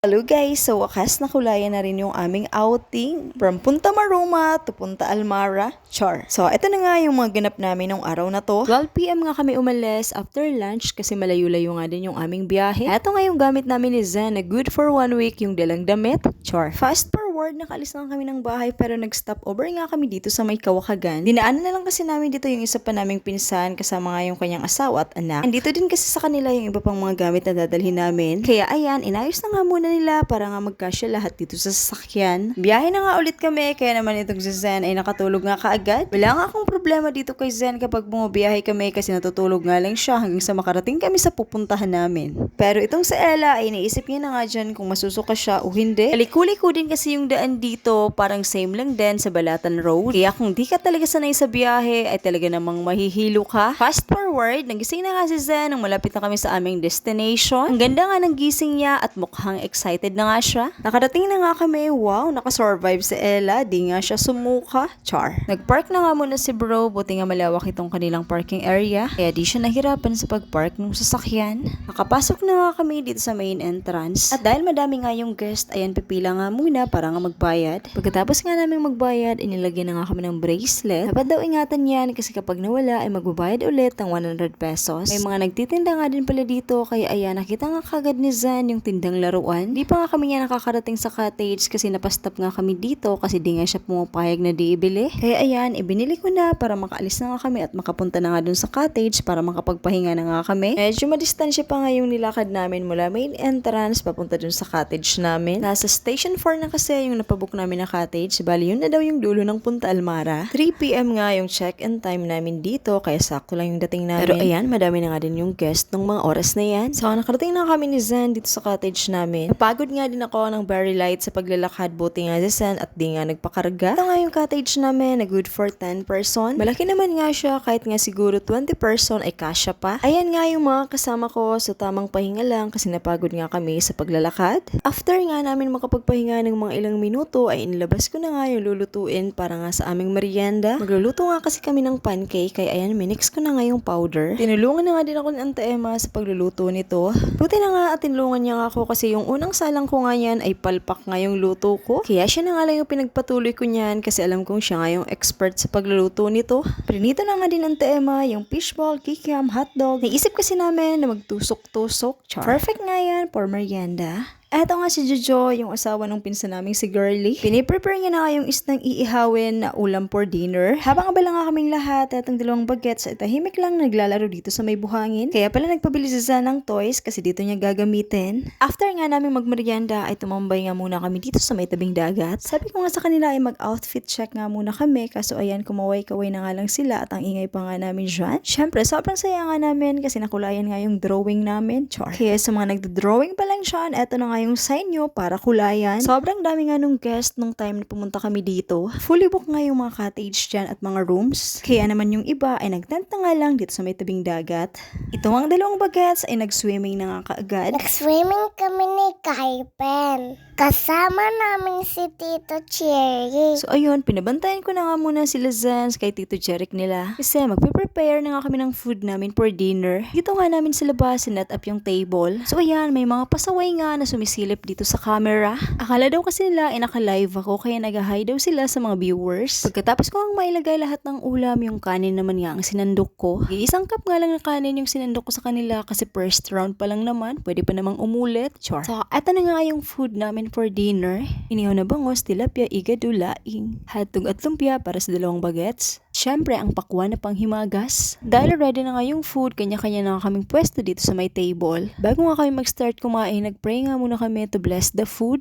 Hello guys! Sa wakas nakulayan na rin yung aming outing from Punta Maruma to Punta Almara. Char! So, ito na nga yung mga ganap namin nung araw na to. 12 PM nga kami umalis after lunch kasi malayo-layo nga din yung aming biyahe. Ito nga yung gamit namin ni Zen na good for 1 week yung dalang damit. Char! Fast forward, nakaalis na kami ng bahay pero nag-stop over nga kami dito sa may Kawakagan. Dinaanan na lang kasi namin dito yung isa pa naming pinsan kasama nga yung kanyang asawa at anak. Andito din kasi sa kanila yung iba pang mga gamit na dadalhin namin. Kaya ayan, inayos na nga muna nila para nga magkasya lahat dito sa sasakyan. Biyahe na nga ulit kami kaya naman itong si Zen ay nakatulog nga kaagad. Wala nga akong problema dito kay Zen kapag bumabiyahe kami kasi natutulog nga lang siya hanggang sa makarating kami sa pupuntahan namin. Pero itong si Ella ay naisip niya na nga dyan kung masusuka siya o hindi. Alikuli-ko din kasi yung daan dito, parang same lang din sa Balatan Road. Kaya kung di ka talaga sanay sa biyahe ay talaga namang mahihilo ka. Fast forward, nagising na nga si Zen nang malapit na kami sa aming destination. Ang ganda nga ng gising niya at mukhang excited na nga siya. Nakarating na nga kami, wow, nakasurvive si Ella, di nga siya sumuka. Char. Nagpark na nga muna si bro, buti nga malawak itong kanilang parking area, kaya di siya nahirapan sa pagpark ng sasakyan. Nakapasok na nga kami dito sa main entrance. At dahil madami nga yung guest, ayan pipila nga muna para nga magbayad. Pagkatapos nga namin magbayad, inilagyan na nga kami ng bracelet. Dapat daw ingatan yan kasi kapag nawala ay magbabayad ulit ng 100 pesos. May mga nagtitinda nga din pala dito, kaya ayan, nakita nga kagad ni Zan yung tindang laruan. Di pa nga kami nga nakakarating sa cottage kasi napastop nga kami dito kasi di nga siya pumapayag na di ibili. Kaya ayan, ibinili ko na para makaalis na nga kami at makapunta na nga dun sa cottage para makapagpahinga na nga kami. Medyo madistansya pa nga yung nilakad namin mula main entrance papunta dun sa cottage namin. Nasa station 4 na kasi yung napabook namin na cottage. Bali yun na daw yung dulo ng Punta Almara. 3 PM nga yung check-in time namin dito kaya sakto lang yung dating namin. Pero ayan, madami na nga din yung guest nung mga oras na yan. So nakarating na kami ni Zen dito sa cottage namin. Napagod nga din ako ng very light sa paglalakad, buti nga si Zen at di nga nagpakarga. Ito nga yung cottage namin na good for 10 person. Malaki naman nga siya kahit nga siguro 20 person ay kasya pa. Ayan nga yung mga kasama ko sa tamang pahinga lang kasi napagod nga kami sa paglalakad. After nga namin makapagpahinga ng mga ilang minuto ay inilabas ko na nga yung lulutuin para nga sa aming merienda. Magluluto nga kasi kami ng pancake kaya ayan minix ko na nga yung powder. Tinulungan na nga din ako ni Ante Emma sa pagluluto nito. Buti na nga at tinulungan niya nga ako kasi yung unang salang ko nga yan ay palpak nga yung luto ko. Kaya siya na nga lang yung pinagpatuloy ko niyan kasi alam kong siya nga yung expert sa pagluluto nito. Prinito na nga din Ante Emma yung fishball, kikiam, hotdog. Naisip kasi namin na magtusok-tusok. Char. Perfect nga yan for merienda. Eto nga si Jojo, yung asawa ng pinsan naming si Girly. Piniprepare niya na nga yung isnang iihawin na ulam for dinner. Habang abala nga kaming lahat, etong dalawang bagets ay tahimik lang naglalaro dito sa may buhangin. Kaya pala nagpabili si Zan ng toys kasi dito niya gagamitin. After nga namin magmerienda ay tumambay nga muna kami dito sa may tabing dagat. Sabi ko nga sa kanila ay mag-outfit check nga muna kami kaso ayan kumaway-kaway na nga lang sila at ang ingay pa nga namin dyan. Syempre sobrang saya nga namin kasi nakulayan nga yung drawing namin. Char. Kaya sa mga nagdo-drawing pa lang dyan, eto na nga yung sign nyo para kulayan. Sobrang dami nga nung guest nung time na pumunta kami dito. Fully book nga yung mga cottage dyan at mga rooms. Kaya naman yung iba ay nagtent na nga lang dito sa may tabing dagat. Ito ang dalawang bagets ay nag-swimming na nga kaagad. Nag-swimming kami ni Kaipen. Kasama namin si Tito Cherry. So ayun, pinabantayan ko na nga muna sila Zans kay Tito Jeric nila. Kasi magpe-prepare na nga kami ng food namin for dinner. Dito nga namin sa labas, sinet up yung table. So ayan, may mga pasaway nga na sumisilip dito sa camera. Akala daw kasi nila naka-live ako kaya nag-hi daw sila sa mga viewers. Pagkatapos ko ang mailagay lahat ng ulam, yung kanin naman nga ang sinandok ko. Isang cup nga lang na kanin yung sinandok ko sa kanila kasi first round pa lang naman. Pwede pa namang umulit. Sure. So eto na nga yung food namin for dinner. Inihaw na bangos, tilapia, igado, laing. Hatog at lumpia para sa dalawang bagets. Siyempre, ang pakwan na panghimagas. Dahil ready na nga yung food, kanya-kanya na kaming pwesto dito sa may table. Bago nga kami mag-start kumain, nag-pray nga muna kami to bless the food.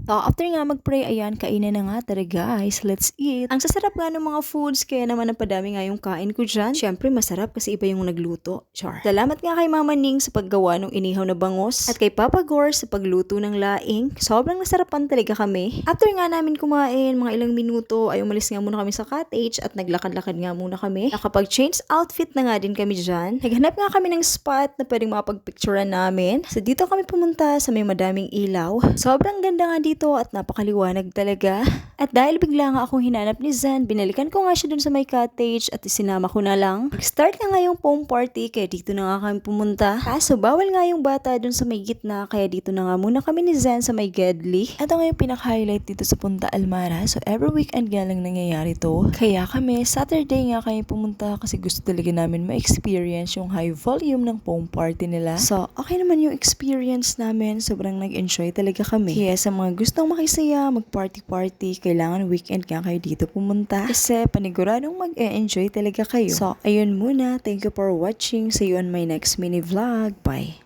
So, after nga mag-pray, ayan, kainin na nga. Tara guys, let's eat. Ang sasarap nga ng mga foods, kaya naman napadami nga yung kain ko dyan. Siyempre, masarap kasi iba yung nagluto. Char. Salamat nga kay Mama Ning sa paggawa ng inihaw na bangos. At kay Papa Gor sa pagluto ng laing. Sobrang nasarapan talaga kami. After nga namin kumain, mga ilang minuto, ay umalis nga muna kami sa cottage at naglakad-lakad nga muna kami. Nakapag-change outfit na nga din kami dyan. Naghanap nga kami ng spot na pwedeng makapag-picturean namin. So, dito kami pumunta sa may madaming ilaw. Sobrang ganda nga dito dito at napakaliwanag talaga. At dahil bigla nga akong hinanap ni Zen, binalikan ko nga siya dun sa may cottage at isinama ko na lang. Nag-start na nga yung foam party kaya dito na nga kami pumunta. Kaso bawal nga yung bata dun sa may gitna kaya dito na nga muna kami ni Zen sa may Gedli. Ito nga yung pinaka-highlight dito sa Punta Almara. So every weekend nga lang nangyayari to. Kaya kami, Saturday nga kami pumunta kasi gusto talaga namin ma-experience yung high volume ng foam party nila. So, okay naman yung experience namin. Sobrang nag-enjoy talaga kami. Kaya sa mga gustong makisaya, mag-party-party, kailangan weekend nga kayo dito pumunta. Kasi paniguradong mag-e-enjoy talaga kayo. So, ayun muna. Thank you for watching. See you on my next mini vlog. Bye!